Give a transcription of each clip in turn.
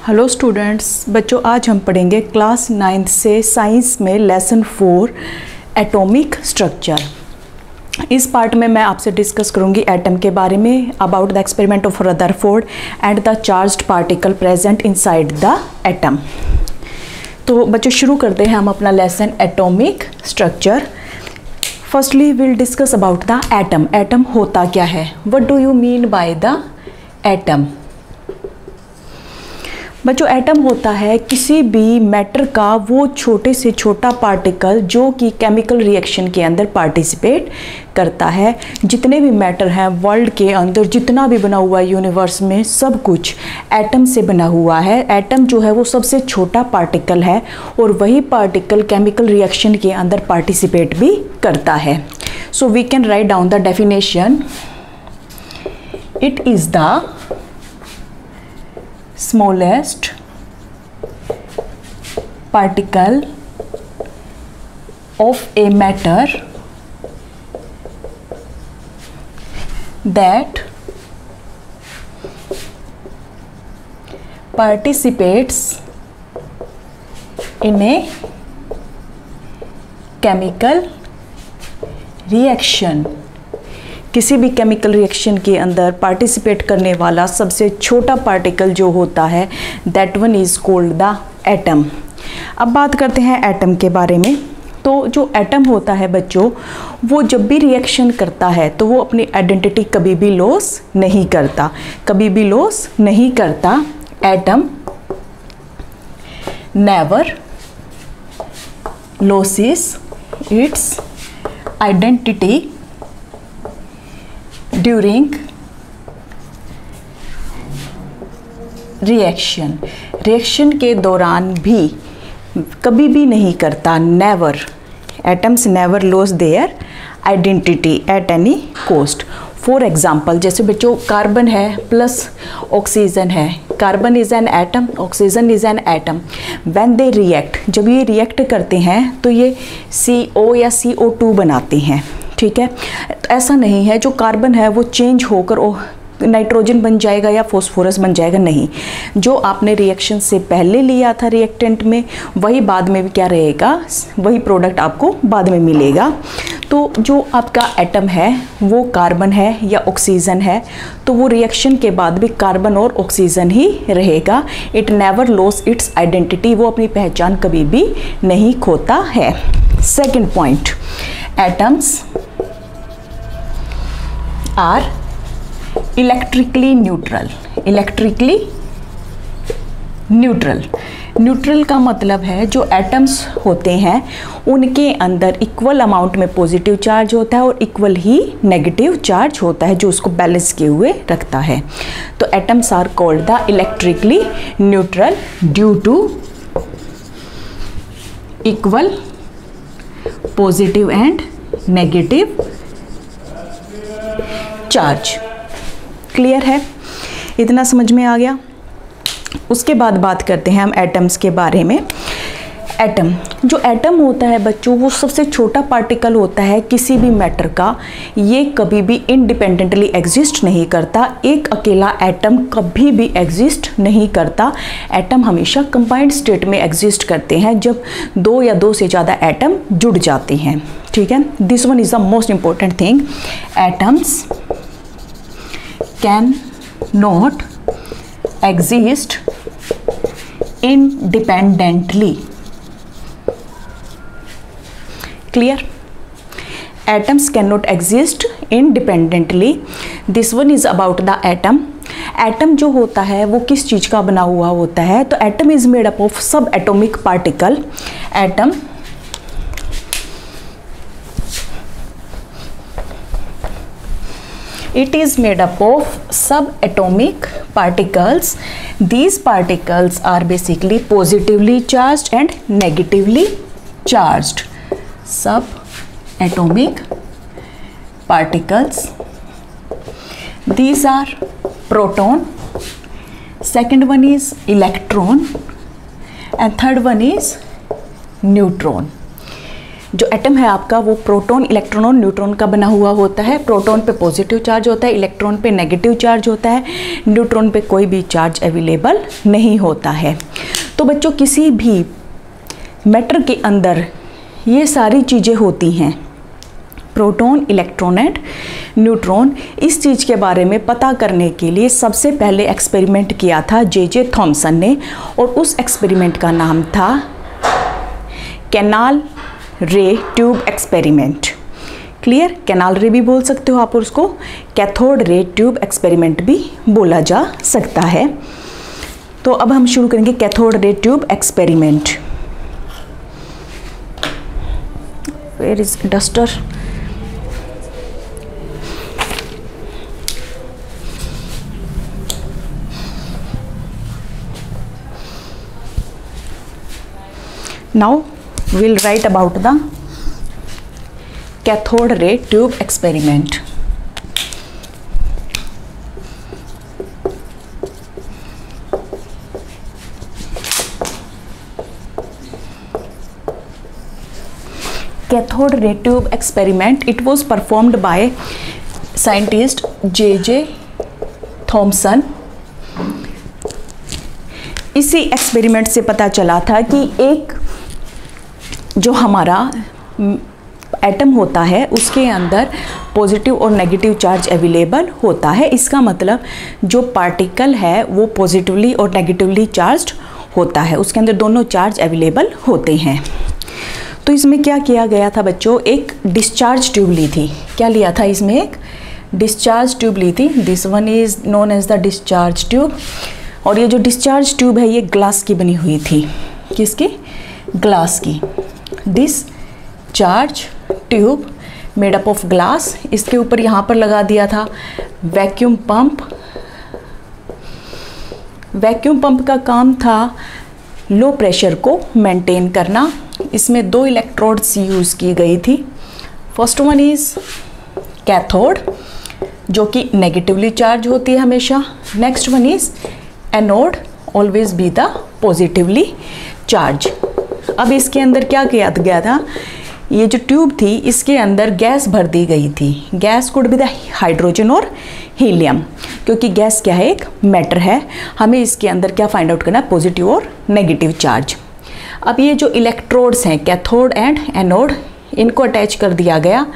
Hello students, बच्चों आज हम पढ़ेंगे क्लास 9 से साइंस में लेसन 4 एटॉमिक स्ट्रक्चर। इस पार्ट में मैं आपसे डिस्कस करूंगी एटम के बारे में, about the experiment of Rutherford and the charged particle present inside the atom. तो बच्चों शुरू करते हैं हम अपना lesson atomic structure. Firstly will discuss about the atom. Atom होता क्या है? What do you mean by the atom? बच्चों एटम होता है किसी भी मैटर का वो छोटे से छोटा पार्टिकल जो कि केमिकल रिएक्शन के अंदर पार्टिसिपेट करता है। जितने भी मैटर हैं वर्ल्ड के अंदर, जितना भी बना हुआ है यूनिवर्स में, सब कुछ एटम से बना हुआ है। एटम जो है वो सबसे छोटा पार्टिकल है और वही पार्टिकल केमिकल रिएक्शन के अंदर पार्टिसिपेट भी करता है। So we can write down the definition. It is the smallest particle of a matter that participates in a chemical reaction। किसी भी केमिकल रिएक्शन के अंदर पार्टिसिपेट करने वाला सबसे छोटा पार्टिकल जो होता है, that one is called the atom. अब बात करते हैं एटम के बारे में। तो जो एटम होता है बच्चों, वो जब भी रिएक्शन करता है तो वो अपनी आइडेंटिटी कभी भी लॉस नहीं करता, कभी भी लॉस नहीं करता। Atom never losses it's identity during reaction के दौरान भी कभी भी नहीं करता। Never, atoms never loss their identity at any cost. For example, जैसे बच्चों कार्बन है प्लस ऑक्सीजन है। Carbon is an atom, oxygen is an atom. When they react, जब ये रिएक्ट करते हैं तो ये CO या CO2 बनाते हैं, ठीक है। ऐसा नहीं है जो कार्बन है वो चेंज होकर नाइट्रोजन बन जाएगा या फॉस्फोरस बन जाएगा, नहीं। जो आपने रिएक्शन से पहले लिया था रिएक्टेंट में, वही बाद में भी क्या रहेगा, वही प्रोडक्ट आपको बाद में मिलेगा। तो जो आपका एटम है वो कार्बन है या ऑक्सीजन है, तो वो रिएक्शन के बाद भी कार्बन और ऑक्सीजन ही रहेगा। It never loss its identity, वो अपनी पहचान कभी भी नहीं खोता है। Second point, atoms are electrically neutral. Electrically neutral, neutral का मतलब है जो एटम्स होते हैं उनके अंदर इक्वल अमाउंट में पॉजिटिव चार्ज होता है और इक्वल ही नेगेटिव चार्ज होता है, जो उसको बैलेंस किए हुए रखता है। तो atoms are called the electrically neutral due to equal positive and negative charge. Clear है? इतना समझ में आ गया? उसके बाद बात करते हैं हम एटम्स के बारे में। एटम, जो एटम होता है बच्चों, वो सबसे छोटा पार्टिकल होता है किसी भी मैटर का। ये कभी भी इंडिपेंडेंटली एग्जिस्ट नहीं करता। एक अकेला एटम कभी भी एग्जिस्ट नहीं करता। एटम हमेशा कंबाइंड स्टेट में एग्जिस्ट करते हैं जब दो या दो से ज़्यादा एटम जुड़ जाते हैं, ठीक है। This one is the most important thing. Atoms can not exist independently। Clear? Atoms cannot exist independently. This one is about the atom. Atom जो होता है वो किस चीज़ का बना हुआ होता है? तो atom is made up of subatomic particle. Atom it is made up of subatomic particles. These particles are basically positively charged and negatively charged. Subatomic particles, these are proton, second one is electron and third one is neutron. जो atom है आपका वो proton, electron और neutron का बना हुआ होता है। प्रोटॉन पे पॉजिटिव चार्ज होता है, इलेक्ट्रॉन पे नेगेटिव चार्ज होता है, न्यूट्रॉन पे कोई भी चार्ज अवेलेबल नहीं होता है। तो बच्चों किसी भी मैटर के अंदर ये सारी चीज़ें होती हैं, प्रोटॉन, इलेक्ट्रॉन एंड न्यूट्रॉन। इस चीज़ के बारे में पता करने के लिए सबसे पहले एक्सपेरिमेंट किया था जे थॉमसन ने, और उस एक्सपेरिमेंट का नाम था कैनाल रे ट्यूब एक्सपेरिमेंट। क्लियर? कैनाल रे भी बोल सकते हो आप, और उसको कैथोड रे ट्यूब एक्सपेरिमेंट भी बोला जा सकता है। तो अब हम शुरू करेंगे cathode ray tube experiment. Where is duster? Now we'll write about the cathode ray tube experiment. Cathode ray tube experiment, it was performed by scientist J. Thomson. इसी एक्सपेरिमेंट से पता चला था कि एक जो हमारा एटम होता है उसके अंदर पॉजिटिव और नेगेटिव चार्ज अवेलेबल होता है। इसका मतलब जो पार्टिकल है वो पॉजिटिवली और नेगेटिवली चार्ज्ड होता है, उसके अंदर दोनों चार्ज अवेलेबल होते हैं। तो इसमें क्या किया गया था बच्चों, एक डिस्चार्ज ट्यूब ली थी। क्या लिया था इसमें? एक डिस्चार्ज ट्यूब ली थी। This one is known as the discharge tube. और ये जो डिस्चार्ज ट्यूब है ये ग्लास की बनी हुई थी। किसकी? ग्लास की। Discharge tube made up of glass. इसके ऊपर यहाँ पर लगा दिया था वैक्यूम पंप। वैक्यूम पंप का काम था लो प्रेशर को मेंटेन करना। इसमें 2 इलेक्ट्रोड्स यूज़ की गई थी। फर्स्ट वन इज़ कैथोड जो कि नेगेटिवली चार्ज होती है हमेशा। Next one is anode, always be the positively charge. अब इसके अंदर क्या किया गया था, ये जो ट्यूब थी इसके अंदर गैस भर दी गई थी। Gas could be the hydrogen और हीलियम, क्योंकि गैस क्या है, एक मैटर है। हमें इसके अंदर क्या फाइंड आउट करना है, पॉजिटिव और नेगेटिव चार्ज। अब ये जो इलेक्ट्रोड्स हैं कैथोड एंड एनोड, इनको अटैच कर दिया गया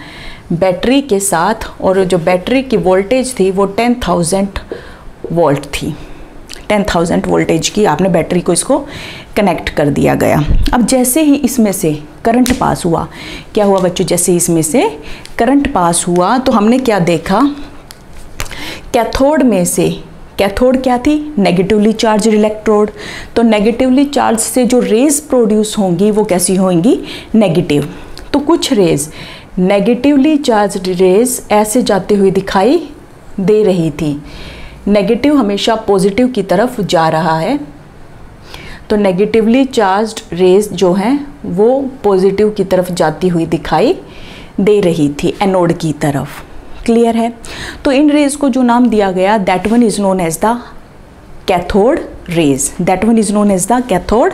बैटरी के साथ, और जो बैटरी की वोल्टेज थी वो 10,000 वोल्ट थी। 10,000 वोल्टेज की आपने बैटरी को इसको कनेक्ट कर दिया गया। अब जैसे ही इसमें से करंट पास हुआ, क्या हुआ बच्चों, जैसे इसमें से करंट पास हुआ तो हमने क्या देखा, कैथोड में से, कैथोड क्या थी, नेगेटिवली चार्ज इलेक्ट्रोड। तो नेगेटिवली चार्ज से जो रेज प्रोड्यूस होंगी वो कैसी होंगी, नेगेटिव। तो कुछ रेज नेगेटिवली चार्ज रेज ऐसे जाते हुए दिखाई दे रही थी। नेगेटिव हमेशा पॉजिटिव की तरफ जा रहा है, तो नेगेटिवली चार्ज्ड रेज जो हैं वो पॉजिटिव की तरफ जाती हुई दिखाई दे रही थी, एनोड की तरफ। क्लियर है? तो इन रेज को जो नाम दिया गया, that one is known as the cathode rays. That one is known as the cathode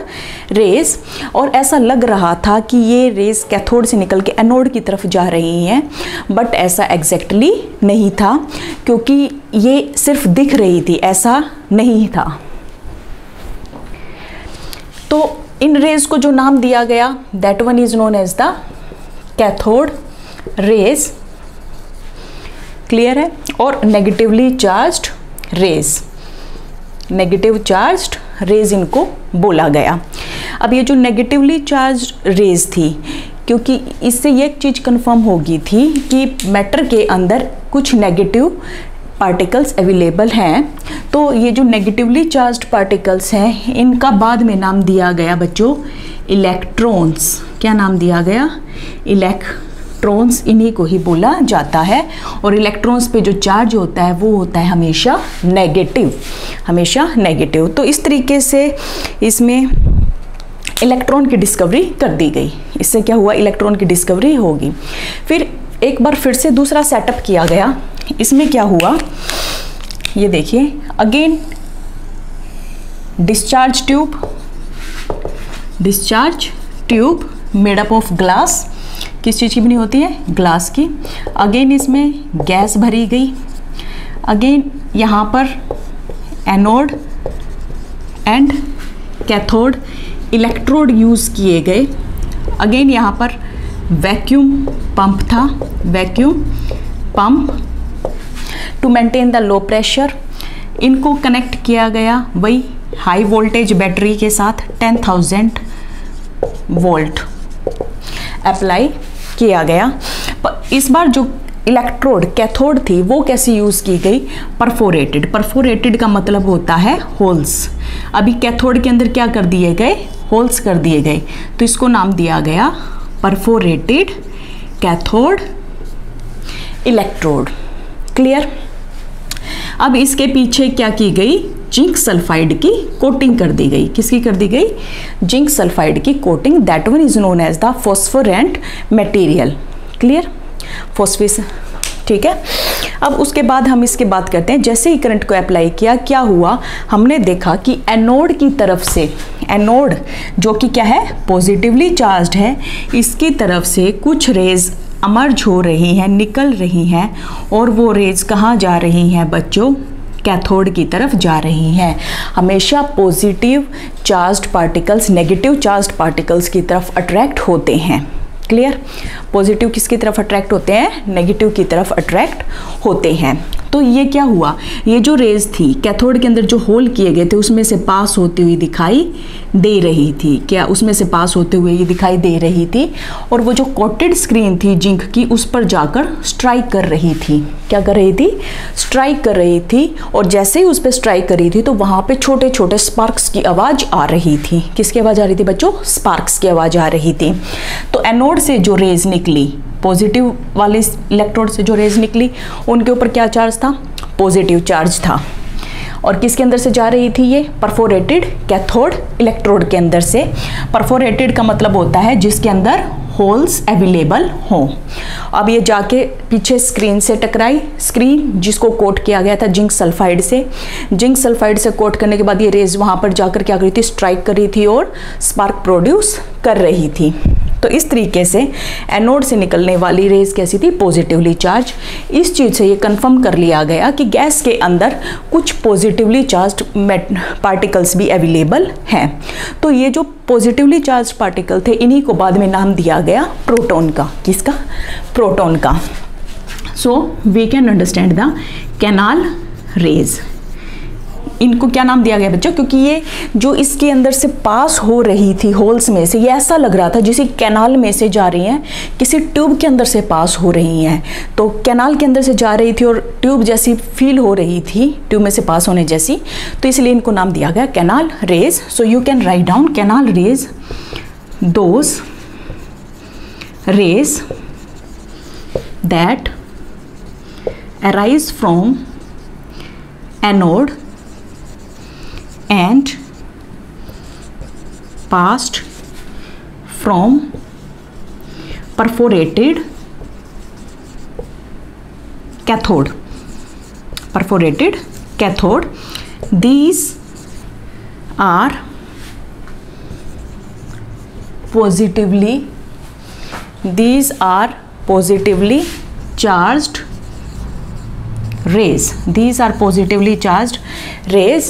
rays. और ऐसा लग रहा था कि ये रेज कैथोड से निकल के एनोड की तरफ जा रही हैं, बट ऐसा एग्जैक्टली नहीं था, क्योंकि ये सिर्फ दिख रही थी, ऐसा नहीं था। तो इन रेज को जो नाम दिया गया, that one is known as the cathode rays. Clear है? और negatively charged rays, negative charged rays इनको बोला गया। अब ये जो नेगेटिवली चार्ज्ड रेज थी, क्योंकि इससे ये एक चीज़ कंफर्म होगी थी कि मैटर के अंदर कुछ नेगेटिव पार्टिकल्स अवेलेबल हैं, तो ये जो नेगेटिवली चार्ज्ड पार्टिकल्स हैं इनका बाद में नाम दिया गया बच्चों इलेक्ट्रॉन्स। क्या नाम दिया गया, इलेक्ट्रॉन्स। इन्हीं को ही बोला जाता है। और इलेक्ट्रॉन्स पे जो चार्ज होता है वो होता है हमेशा नेगेटिव, हमेशा नेगेटिव। तो इस तरीके से इसमें इलेक्ट्रॉन की डिस्कवरी कर दी गई। इससे क्या हुआ, इलेक्ट्रॉन की डिस्कवरी होगी। फिर एक बार फिर से दूसरा सेटअप किया गया। इसमें क्या हुआ, ये देखिए, again discharge tube made up of glass. किस चीज़ की बनी होती है? ग्लास की। अगेन इसमें गैस भरी गई। अगेन यहाँ पर anode and cathode electrode use किए गए। अगेन यहाँ पर वैक्यूम पंप था, vacuum pump to maintain the low pressure. इनको कनेक्ट किया गया वही हाई वोल्टेज बैटरी के साथ 10,000 वोल्ट अप्लाई किया गया। इस बार जो इलेक्ट्रोड कैथोड थी वो कैसे यूज़ की गई? परफोरेटेड। परफोरेटेड का मतलब होता है होल्स। अभी कैथोड के अंदर क्या कर दिए गए? होल्स कर दिए गए, तो इसको नाम दिया गया परफोरेटेड कैथोड इलेक्ट्रोड। क्लियर? अब इसके पीछे क्या की गई? जिंक सल्फाइड की कोटिंग कर दी गई। किसकी कर दी गई? जिंक सल्फाइड की coating. That one is known as the phosphorescent material. Clear? Phosphors, ठीक है। अब उसके बाद हम इसके बात करते हैं, जैसे ही करंट को अप्लाई किया क्या हुआ? हमने देखा कि एनोड की तरफ से, एनोड जो कि क्या है? पॉजिटिवली चार्ज्ड है, इसकी तरफ से कुछ रेज अमर्ज हो रही हैं, निकल रही हैं, और वो रेज कहाँ जा रही हैं बच्चों? कैथोड की तरफ जा रही हैं। हमेशा positive charged particles negative charged particles की तरफ अट्रैक्ट होते हैं। क्लियर? पॉजिटिव किसकी तरफ अट्रैक्ट होते हैं? नेगेटिव की तरफ अट्रैक्ट होते हैं। तो ये क्या हुआ? ये जो रेज थी कैथोड के अंदर जो होल किए गए थे उसमें से पास होती हुई दिखाई दे रही थी। क्या उसमें से पास होते हुए ये दिखाई दे रही थी? और वो जो कोटेड स्क्रीन थी जिंक की, उस पर जाकर स्ट्राइक कर रही थी। क्या कर रही थी? स्ट्राइक कर रही थी। और जैसे ही उस पर स्ट्राइक कर रही थी तो वहाँ पे छोटे छोटे स्पार्क्स की आवाज़ आ रही थी। किसकी आवाज़ आ रही थी बच्चों? स्पार्क्स की आवाज़ आ रही थी। तो एनोड से जो रेज निकली, पॉजिटिव वाले इलेक्ट्रोड से जो रेज निकली, उनके ऊपर क्या चार्ज था? पॉजिटिव चार्ज था। और किसके अंदर से जा रही थी ये? परफोरेटेड कैथोड इलेक्ट्रोड के अंदर से। परफोरेटेड का मतलब होता है जिसके अंदर होल्स अवेलेबल हों। अब ये जाके पीछे स्क्रीन से टकराई, स्क्रीन जिसको कोट किया गया था जिंक सल्फाइड से। जिंक सल्फाइड से कोट करने के बाद ये रेज वहाँ पर जाकर क्या कर रही थी? स्ट्राइक कर रही थी और स्पार्क प्रोड्यूस कर रही थी। तो इस तरीके से एनोड से निकलने वाली रेज कैसी थी? Positively charge. इस चीज़ से ये कंफर्म कर लिया गया कि गैस के अंदर कुछ पॉजिटिवली चार्ज्ड पार्टिकल्स भी अवेलेबल हैं। तो ये जो पॉजिटिवली चार्ज पार्टिकल थे इन्हीं को बाद में नाम दिया गया प्रोटॉन का। किसका? प्रोटॉन का। So we can understand the canal rays. इनको क्या नाम दिया गया बच्चों? क्योंकि ये जो इसके अंदर से पास हो रही थी होल्स में से, ये ऐसा लग रहा था जैसे कैनाल में से जा रही हैं, किसी ट्यूब के अंदर से पास हो रही हैं। तो कैनाल के अंदर से जा रही थी और ट्यूब जैसी फील हो रही थी, ट्यूब में से पास होने जैसी, तो इसलिए इनको नाम दिया गया canal rays. So you can write down canal rays, those rays that arise from anode and passed from perforated cathode. Perforated cathode. These are positively charged rays. These are positively charged rays.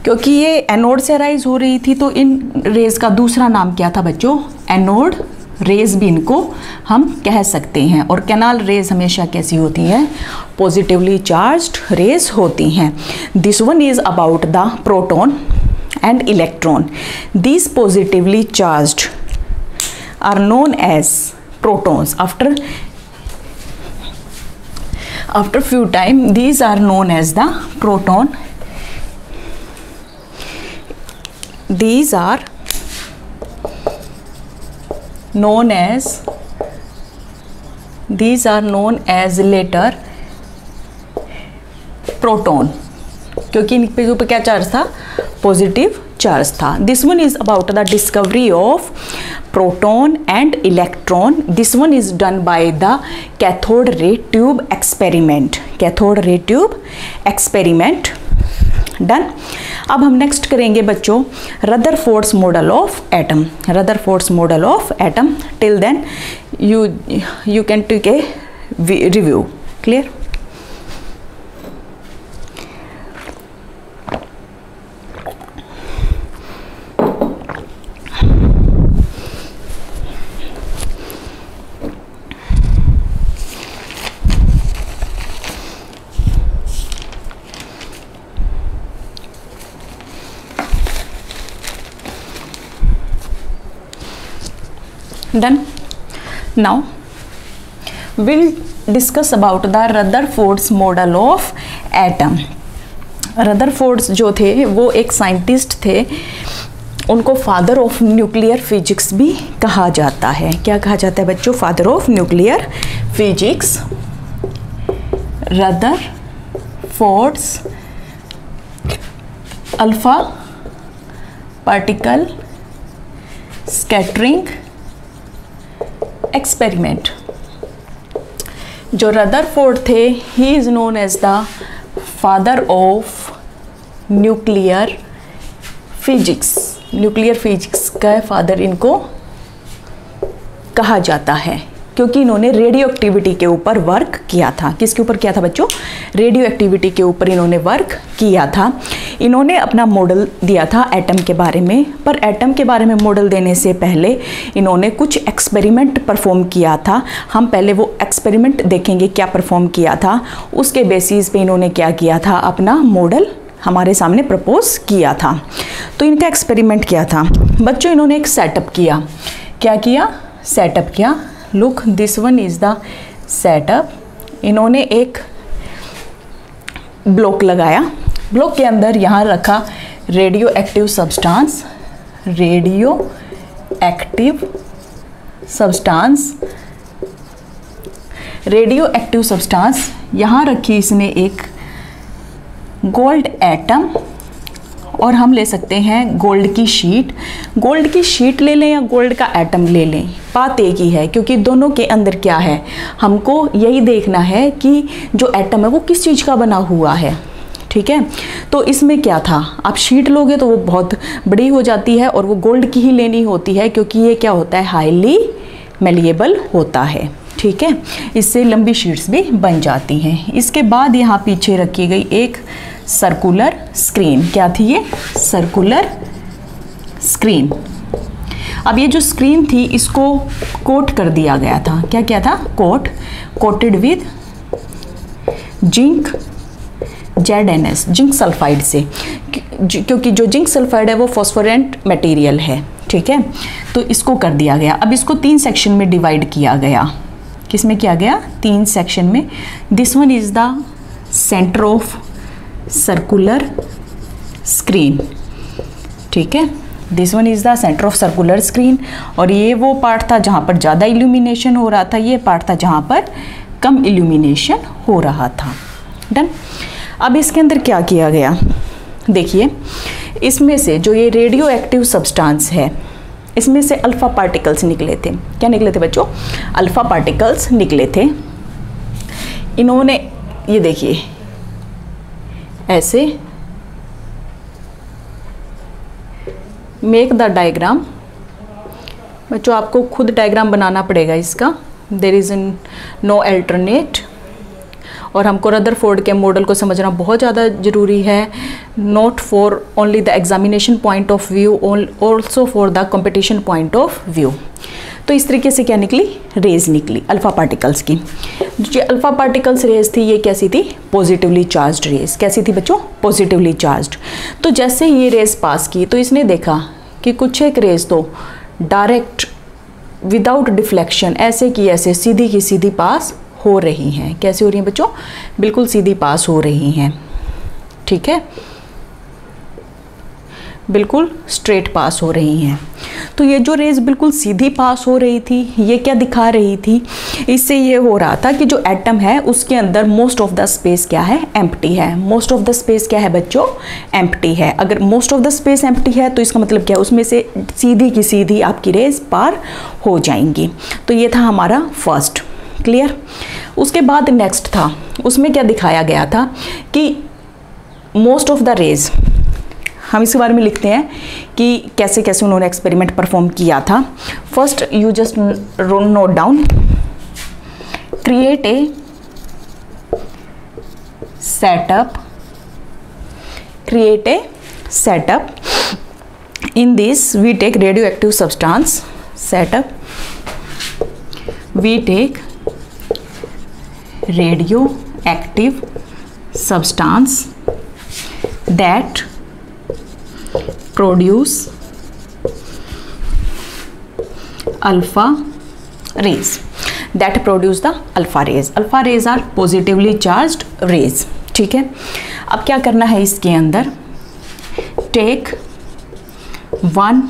क्योंकि ये anode से rise हो रही थी तो इन raise का दूसरा नाम क्या था बच्चों? एनोड रेज भी इनको हम कह सकते हैं। और कैनाल रेज हमेशा कैसी होती हैं? पॉजिटिवली चार्ज्ड रेज होती हैं। This one is about the proton and electron. These positively charged are known as protons. After few time these are known as the proton. These are known as later proton. क्योंकि इन पे ऊपर क्या charge था? Positive charge था. This one is about the discovery of proton and electron. This one is done by the cathode ray tube experiment. Cathode ray tube experiment done. अब हम next करेंगे बच्चों Rutherford's model of atom. Rutherford's model of atom. Till then you can take a review. Clear? Done. Now we'll discuss about the Rutherford's model of atom. Rutherford's जो थे वो एक scientist थे, उनको फादर ऑफ न्यूक्लियर फिजिक्स भी कहा जाता है। क्या कहा जाता है बच्चों? Father of nuclear physics. Rutherford's alpha particle scattering experiment. जो रदरफोर्ड थे, he is known as the father of nuclear physics. Nuclear physics का फादर इनको कहा जाता है क्योंकि इन्होंने रेडियो एक्टिविटी के ऊपर वर्क किया था। किसके ऊपर किया था बच्चों? रेडियो एक्टिविटी के ऊपर इन्होंने वर्क किया था। इन्होंने अपना मॉडल दिया था एटम के बारे में, पर एटम के बारे में मॉडल देने से पहले इन्होंने कुछ एक्सपेरिमेंट परफॉर्म किया था। हम पहले वो एक्सपेरिमेंट देखेंगे क्या परफॉर्म किया था, उसके बेसिस पे इन्होंने क्या किया था, अपना मॉडल हमारे सामने प्रपोज किया था। तो इनका एक्सपेरिमेंट क्या था बच्चों? इन्होंने एक सेटअप किया। क्या किया? सेटअप किया। Look, this one is the setup. इन्होंने एक ब्लॉक लगाया, ब्लॉक के अंदर यहाँ रखा radio active substance, radio active substance, radio active substance. यहाँ रखी इसने एक गोल्ड एटम, और हम ले सकते हैं गोल्ड की शीट। गोल्ड की शीट ले लें या गोल्ड का एटम ले लें, बात एक ही है, क्योंकि दोनों के अंदर क्या है, हमको यही देखना है कि जो एटम है वो किस चीज़ का बना हुआ है। ठीक है, तो इसमें क्या था, आप शीट लोगे तो वो बहुत बड़ी हो जाती है और वो गोल्ड की ही लेनी होती है, क्योंकि ये क्या होता है, हाईली मेलिएबल होता है। ठीक है, इससे लंबी शीट्स भी बन जाती हैं। इसके बाद यहाँ पीछे रखी गई एक सर्कुलर स्क्रीन। क्या थी ये? Circular screen. अब ये जो स्क्रीन थी इसको कोट कर दिया गया था। क्या क्या था? Coated with zinc ZnS, zinc sulphide से, क्योंकि जो जिंक सल्फाइड है वो फॉस्फोरेंट मटेरियल है। ठीक है, तो इसको कर दिया गया। अब इसको 3 सेक्शन में डिवाइड किया गया। किस में किया गया? 3 सेक्शन में। This one is the centre of circular screen. ठीक है, this one is the centre of circular screen. और ये वो पार्ट था जहाँ पर ज़्यादा इल्यूमिनेशन हो रहा था, ये पार्ट था जहाँ पर कम इल्यूमिनेशन हो रहा था। डन। अब इसके अंदर क्या किया गया, देखिए, इसमें से जो ये रेडियो एक्टिव सब्सटेंस है, इसमें से अल्फ़ा पार्टिकल्स निकले थे। क्या निकले थे बच्चों? अल्फ़ा पार्टिकल्स निकले थे। इन्होंने ये देखिए ऐसे मेक द डायग्राम। बच्चों आपको खुद डायग्राम बनाना पड़ेगा इसका, देयर इज़ नो अल्टरनेट। और हमको रदरफोर्ड के मॉडल को समझना बहुत ज़्यादा ज़रूरी है, not for only the examination point of view, also for the competition point of view. तो इस तरीके से क्या निकली? रेज निकली अल्फ़ा पार्टिकल्स की। जो अल्फ़ा पार्टिकल्स रेज थी ये कैसी थी? Positively charged rays. कैसी थी बच्चों? Positively charged. तो जैसे ये रेज पास की तो इसने देखा कि कुछ एक रेज तो डायरेक्ट विदाउट डिफ्लेक्शन ऐसे की ऐसे सीधी की सीधी पास हो रही हैं। कैसे हो रही हैं बच्चों? बिल्कुल सीधी पास हो रही हैं। ठीक है, बिल्कुल स्ट्रेट पास हो रही हैं। तो ये जो रेज बिल्कुल सीधी पास हो रही थी, ये क्या दिखा रही थी? इससे ये हो रहा था कि जो एटम है उसके अंदर मोस्ट ऑफ द स्पेस क्या है? एम्प्टी है। मोस्ट ऑफ द स्पेस क्या है बच्चों? एम्प्टी है। अगर most of the space empty है तो इसका मतलब क्या है? उसमें से सीधी की सीधी आपकी रेज पार हो जाएंगी। तो ये था हमारा फर्स्ट। क्लियर? उसके बाद नेक्स्ट था, उसमें क्या दिखाया गया था कि मोस्ट ऑफ द रेज हम इसके बारे में लिखते हैं कि कैसे कैसे उन्होंने एक्सपेरिमेंट परफॉर्म किया था। First you just note down, create a setup, create a setup. In this we take radioactive substance. Setup, we take radioactive substance that produce alpha rays. That produce the alpha rays. Alpha rays are positively charged rays. ठीक है, अब क्या करना है इसके अंदर, take 1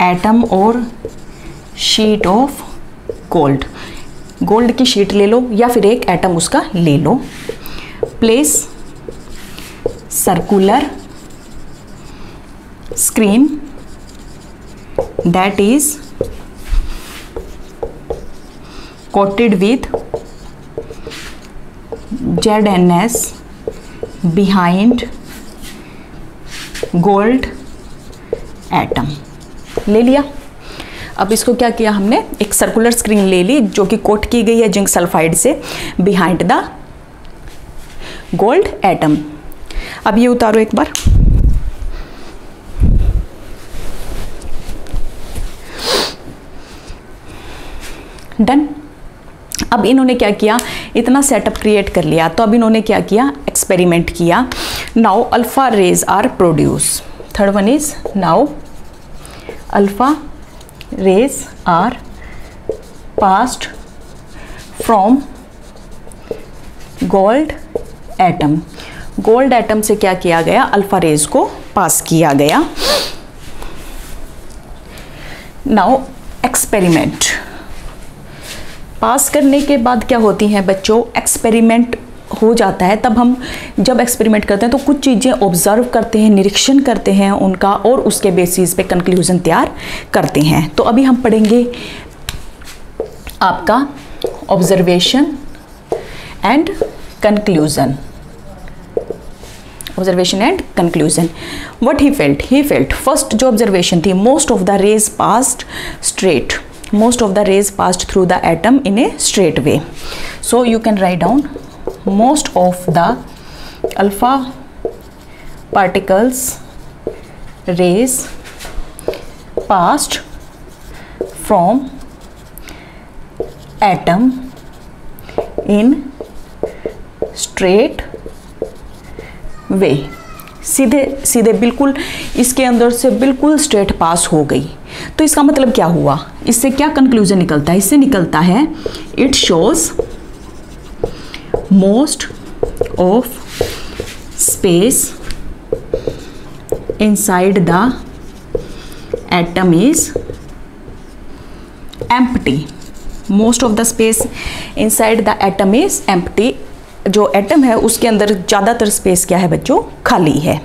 atom और sheet of gold, gold की शीट ले लो या फिर एक एटम उसका ले लो, place circular screen that is coated with ZNS behind gold atom. ले लिया। अब इसको क्या किया हमने, एक सर्कुलर स्क्रीन ले ली जो कि कोट की गई है जिंक सल्फाइड से, बिहाइंड द गोल्ड एटम। अब ये उतारो एक बार, डन। अब इन्होंने क्या किया, इतना सेटअप क्रिएट कर लिया, तो अब इन्होंने क्या किया, एक्सपेरिमेंट किया। Now alpha rays are produce, third one is now alpha rays are passed from gold atom. Gold atom से क्या किया गया, अल्फा रेज को पास किया गया। नाउ एक्सपेरिमेंट, पास करने के बाद क्या होती हैं बच्चों, एक्सपेरिमेंट हो जाता है। तब हम जब एक्सपेरिमेंट करते हैं तो कुछ चीज़ें ऑब्जर्व करते हैं, निरीक्षण करते हैं उनका, और उसके बेसिस पे कंक्लूजन तैयार करते हैं। तो अभी हम पढ़ेंगे आपका observation and conclusion. Observation and conclusion, what he felt first जो ऑब्जर्वेशन थी, most of the rays passed straight, most of the rays passed through the atom in a straight way. So you can write down, most of the alpha particles rays passed from atom in straight way. सीधे सीधे बिल्कुल इसके अंदर से बिल्कुल straight पास हो गई। तो इसका मतलब क्या हुआ, इससे क्या कंक्लूजन निकलता है, इससे निकलता है it shows most of space inside the atom is empty. Most of the space inside the atom is empty. जो एटम है उसके अंदर ज़्यादातर स्पेस क्या है बच्चों, खाली है।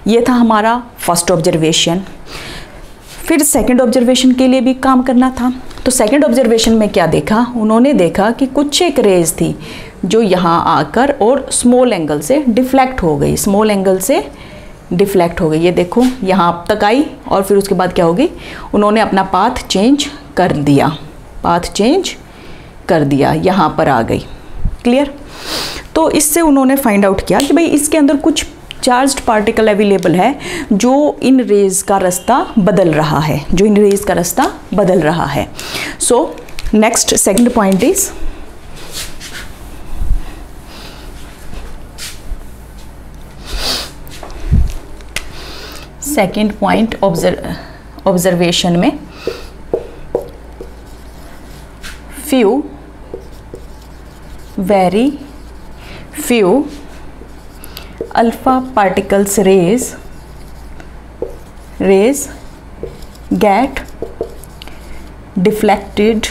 ये था हमारा फर्स्ट ऑब्जर्वेशन। फिर सेकंड ऑब्जर्वेशन के लिए भी काम करना था। तो सेकंड ऑब्जर्वेशन में क्या देखा, उन्होंने देखा कि कुछ एक रेज थी जो यहाँ आकर और स्मॉल एंगल से डिफ्लेक्ट हो गई, स्मॉल एंगल से डिफ्लेक्ट हो गई। ये देखो यहाँ तक आई और फिर उसके बाद क्या हो गई, उन्होंने अपना पाथ चेंज कर दिया, पाथ चेंज कर दिया, यहाँ पर आ गई। क्लियर। तो इससे उन्होंने फाइंड आउट किया कि भाई इसके अंदर कुछ चार्ज्ड पार्टिकल अवेलेबल है जो इन रेज का रास्ता बदल रहा है, जो इन रेज का रास्ता बदल रहा है। So next second point is second point observation में few, very few alpha particles rays get deflected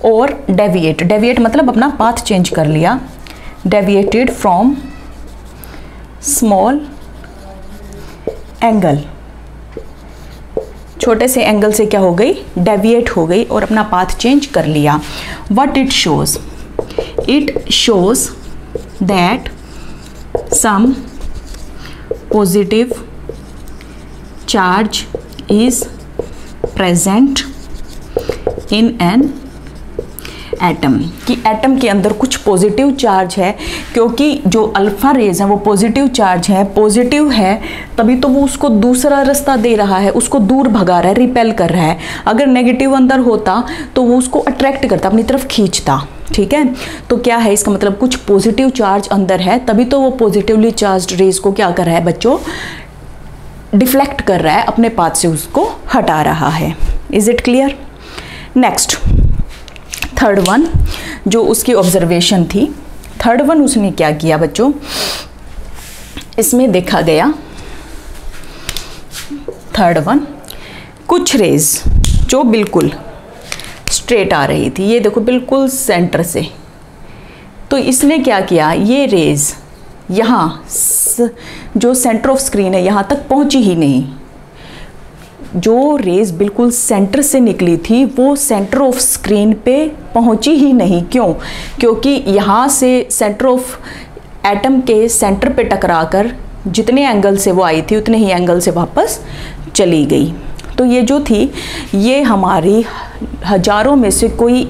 और deviate मतलब अपना पाथ चेंज कर लिया, deviated from small angle, छोटे से एंगल से क्या हो गई, डेविएट हो गई और अपना पाथ चेंज कर लिया। What it shows, it shows that some positive charge is present in an atom, कि एटम के अंदर कुछ पॉजिटिव चार्ज है, क्योंकि जो अल्फा रेज है वो पॉजिटिव चार्ज है, पॉजिटिव है, तभी तो वो उसको दूसरा रास्ता दे रहा है, उसको दूर भगा रहा है, रिपेल कर रहा है। अगर नेगेटिव अंदर होता तो वो उसको अट्रैक्ट करता, अपनी तरफ खींचता। ठीक है, तो क्या है इसका मतलब, कुछ पॉजिटिव चार्ज अंदर है, तभी तो वो पॉजिटिवली चार्ज्ड रेज को क्या कर रहा है बच्चों, डिफ्लेक्ट कर रहा है, अपने पाथ से उसको हटा रहा है। Is it clear? Next third one जो उसकी ऑब्जर्वेशन थी, थर्ड वन उसने क्या किया बच्चों, इसमें देखा गया थर्ड वन, कुछ रेज जो बिल्कुल स्ट्रेट आ रही थी, ये देखो बिल्कुल सेंटर से, तो इसने क्या किया, ये रेज यहाँ जो सेंटर ऑफ स्क्रीन है यहाँ तक पहुँची ही नहीं। जो रेज बिल्कुल सेंटर से निकली थी वो सेंटर ऑफ स्क्रीन पे पहुंची ही नहीं। क्यों? क्योंकि यहाँ से सेंटर ऑफ एटम के सेंटर पे टकराकर जितने एंगल से वो आई थी उतने ही एंगल से वापस चली गई। तो ये जो थी ये हमारी हजारों में से कोई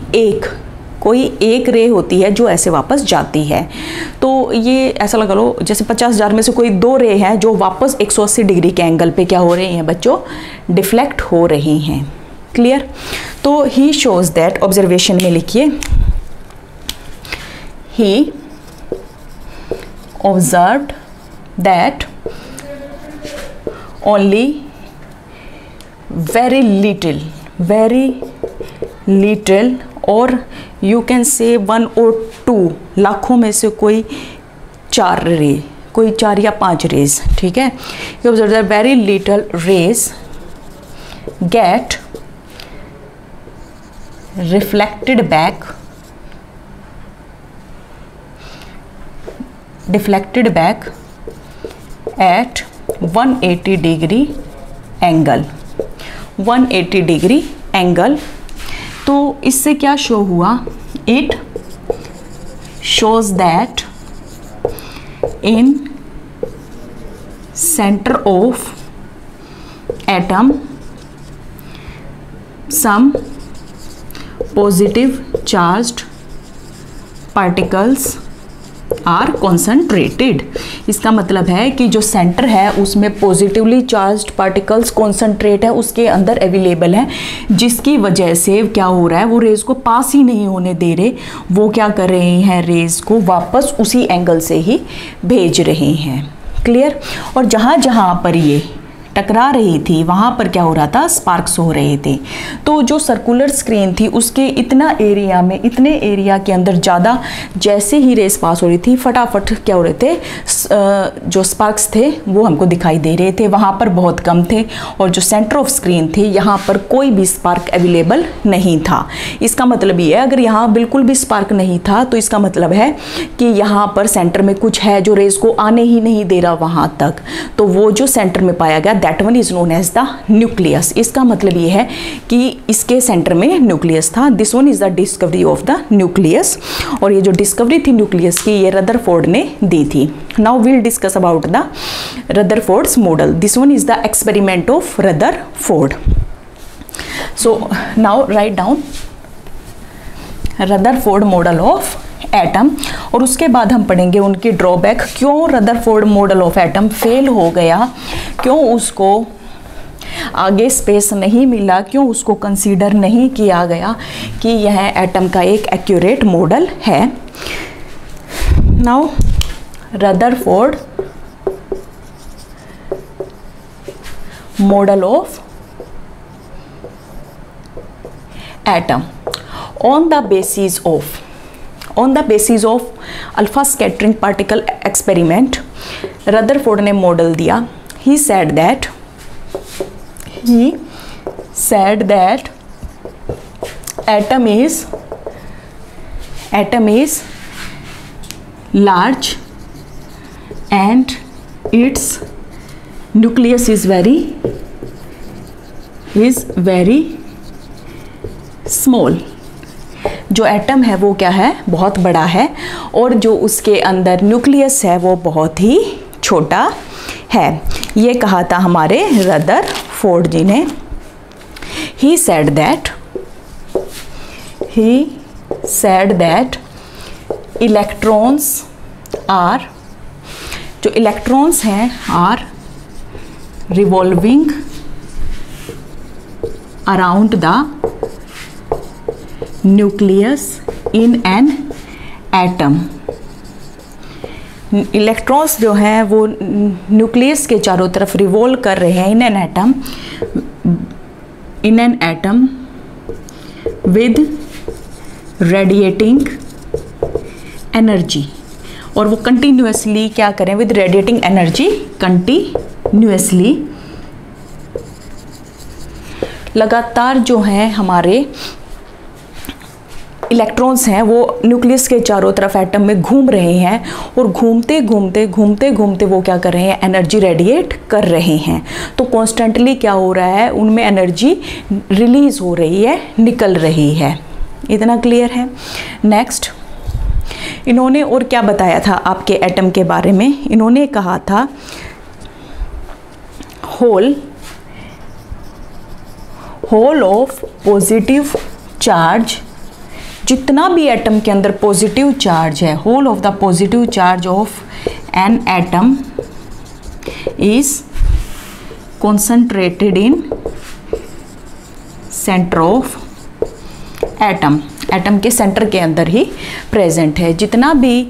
एक रे होती है जो ऐसे वापस जाती है। तो ये ऐसा लगा लो जैसे 50,000 में से कोई 2 रे हैं जो वापस 180 डिग्री के एंगल पे क्या हो रही हैं बच्चों, डिफ्लेक्ट हो रही हैं। क्लियर? तो ही शोज दैट, ऑब्जर्वेशन में लिखिए, he observed that only very little और यू कैन से 1 or 2 लाखों में से कोई 4 रे, कोई 4 या 5 रेज, ठीक है, you observe that very little rays get reflected back at 180 degree angle, 180 degree angle. तो इससे क्या शो हुआ, it shows that in centre of atom some positive charged particles are concentrated. इसका मतलब है कि जो सेंटर है उसमें पॉजिटिवली चार्ज्ड पार्टिकल्स कॉन्सेंट्रेट है, उसके अंदर अवेलेबल है, जिसकी वजह से क्या हो रहा है, वो रेज को पास ही नहीं होने दे रहे, वो क्या कर रहे हैं, रेज को वापस उसी एंगल से ही भेज रहे हैं। क्लियर? और जहाँ जहाँ पर ये टकरा रही थी वहाँ पर क्या हो रहा था, स्पार्क्स हो रहे थे। तो जो सर्कुलर स्क्रीन थी उसके इतना एरिया में, इतने एरिया के अंदर ज़्यादा जैसे ही रेस पास हो रही थी फटाफट क्या हो रहे थे, जो स्पार्क्स थे वो हमको दिखाई दे रहे थे, वहाँ पर बहुत कम थे, और जो सेंटर ऑफ स्क्रीन थी यहाँ पर कोई भी स्पार्क अवेलेबल नहीं था। इसका मतलब ये है, अगर यहाँ बिल्कुल भी स्पार्क नहीं था तो इसका मतलब है कि यहाँ पर सेंटर में कुछ है जो रेस को आने ही नहीं दे रहा वहाँ तक। तो वो जो सेंटर में पाया गया that one is known as the nucleus. इसका मतलब ये है कि इसके सेंटर में न्यूक्लियस था। This one is the discovery of the nucleus, और ये जो डिस्कवरी थी न्यूक्लियस की ये रदरफोर्ड ने दी थी। Now we'll discuss about the Rutherford's model. This one is the experiment of Rutherford. So now write down Rutherford model of atom, और उसके बाद हम पढ़ेंगे उनकी ड्रॉबैक, क्यों Rutherford model of atom fail हो गया, क्यों उसको आगे स्पेस नहीं मिला, क्यों उसको कंसीडर नहीं किया गया कि यह एटम का एक एक्यूरेट मॉडल है। Now Rutherford model of atom on the basis of alpha scattering particle experiment, Rutherford ने मॉडल दिया। he said that atom is large and its nucleus is very small। जो एटम है वो क्या है, बहुत बड़ा है, और जो उसके अंदर न्यूक्लियस है वो बहुत ही छोटा है। ये कहा था हमारे रदरफोर्ड जी ने। He said that electrons are, जो इलेक्ट्रॉन्स हैं are revolving around the nucleus in an atom. Electrons जो हैं वो न्यूक्लियस के चारों तरफ रिवॉल्व कर रहे हैं इन an atom with radiating energy, और वो कंटिन्यूसली क्या करें, विद रेडिएटिंग एनर्जी, कंटिन्यूसली लगातार जो हैं हमारे इलेक्ट्रॉन्स हैं वो न्यूक्लियस के चारों तरफ एटम में घूम रहे हैं, और घूमते घूमते वो क्या कर रहे हैं, एनर्जी रेडिएट कर रहे हैं। तो कॉन्स्टेंटली क्या हो रहा है, उनमें एनर्जी रिलीज हो रही है, निकल रही है। इतना क्लियर है। नेक्स्ट, इन्होंने और क्या बताया था आपके एटम के बारे में। इन्होंने कहा था होल ऑफ पॉजिटिव चार्ज, जितना भी एटम के अंदर पॉजिटिव चार्ज है, whole of the positive charge of an atom is concentrated in centre of atom. Atom के सेंटर के अंदर ही प्रेजेंट है। जितना भी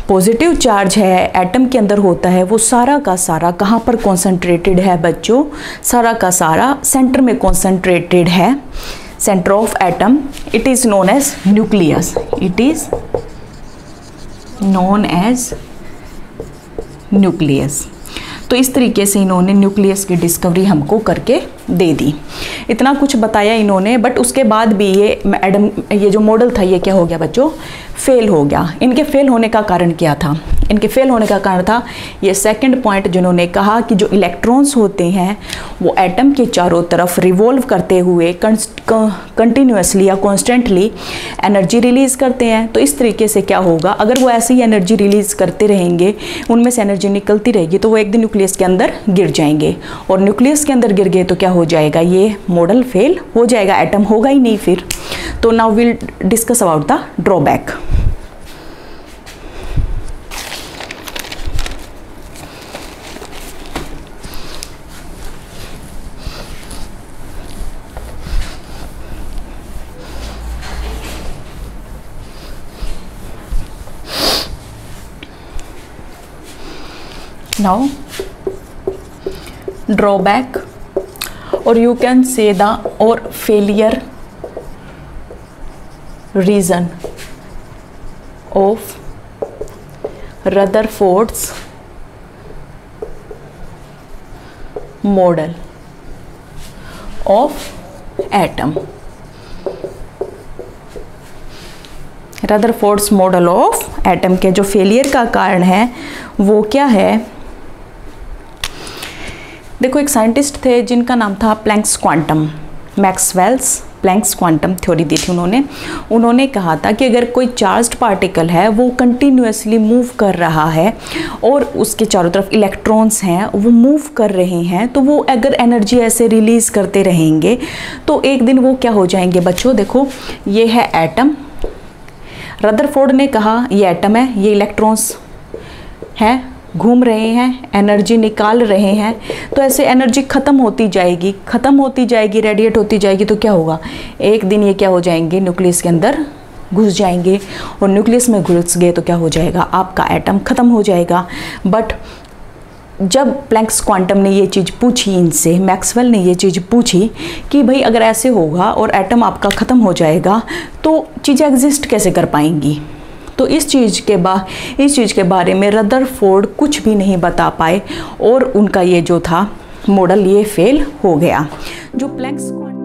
पॉजिटिव चार्ज है एटम के अंदर होता है वो सारा का सारा कहाँ पर कॉन्सेंट्रेटेड है बच्चों, सारा का सारा सेंटर में कॉन्सेंट्रेटेड है, centre of atom. It is known as nucleus, it is known as nucleus. तो इस तरीके से इन्होंने न्यूक्लियस की डिस्कवरी हमको करके दे दी। इतना कुछ बताया इन्होंने, बट उसके बाद भी ये जो मॉडल था ये क्या हो गया बच्चों, फेल हो गया। इनके फेल होने का कारण क्या था, इनके फेल होने का कारण था ये सेकंड पॉइंट जिन्होंने कहा कि जो इलेक्ट्रॉन्स होते हैं वो एटम के चारों तरफ रिवॉल्व करते हुए कंटिन्यूसली या कॉन्स्टेंटली एनर्जी रिलीज़ करते हैं। तो इस तरीके से क्या होगा, अगर वो ऐसे ही एनर्जी रिलीज़ करते रहेंगे, उनमें से एनर्जी निकलती रहेगी, तो वो एक दिन न्यूक्लियस के अंदर गिर जाएंगे, और न्यूक्लियस के अंदर गिर गए तो क्या हो जाएगा, ये मॉडल फेल हो जाएगा, एटम होगा ही नहीं फिर। तो now will discuss about the drawback. Now drawback, or you can say the or failure reason of Rutherford's model of atom। Rutherford's model of atom के जो फेलियर का कारण है वो क्या है, देखो एक साइंटिस्ट थे जिनका नाम था Planck's quantum, Maxwell's Planck's quantum theory दी थी उन्होंने कहा था कि अगर कोई चार्ज्ड पार्टिकल है वो कंटिन्यूसली मूव कर रहा है और उसके चारों तरफ इलेक्ट्रॉन्स हैं वो मूव कर रहे हैं, तो वो अगर एनर्जी ऐसे रिलीज़ करते रहेंगे तो एक दिन वो क्या हो जाएंगे बच्चों। देखो ये है एटम, रदरफोर्ड ने कहा ये एटम है, ये इलेक्ट्रॉन्स हैं, घूम रहे हैं, एनर्जी निकाल रहे हैं, तो ऐसे एनर्जी ख़त्म होती जाएगी, रेडिएट होती जाएगी, तो क्या होगा, एक दिन ये क्या हो जाएंगे, न्यूक्लियस के अंदर घुस जाएंगे, और न्यूक्लियस में घुस गए तो क्या हो जाएगा, आपका एटम ख़त्म हो जाएगा। बट जब प्लैंक्स क्वांटम ने ये चीज़ पूछी इनसे, मैक्सवेल ने ये चीज़ पूछी कि भाई अगर ऐसे होगा और एटम आपका ख़त्म हो जाएगा तो चीज़ें एग्जिस्ट कैसे कर पाएंगी, तो इस चीज़ के बारे में रदरफोर्ड कुछ भी नहीं बता पाए और उनका ये जो था मॉडल ये फेल हो गया। जो प्लैंक्स क्वांटम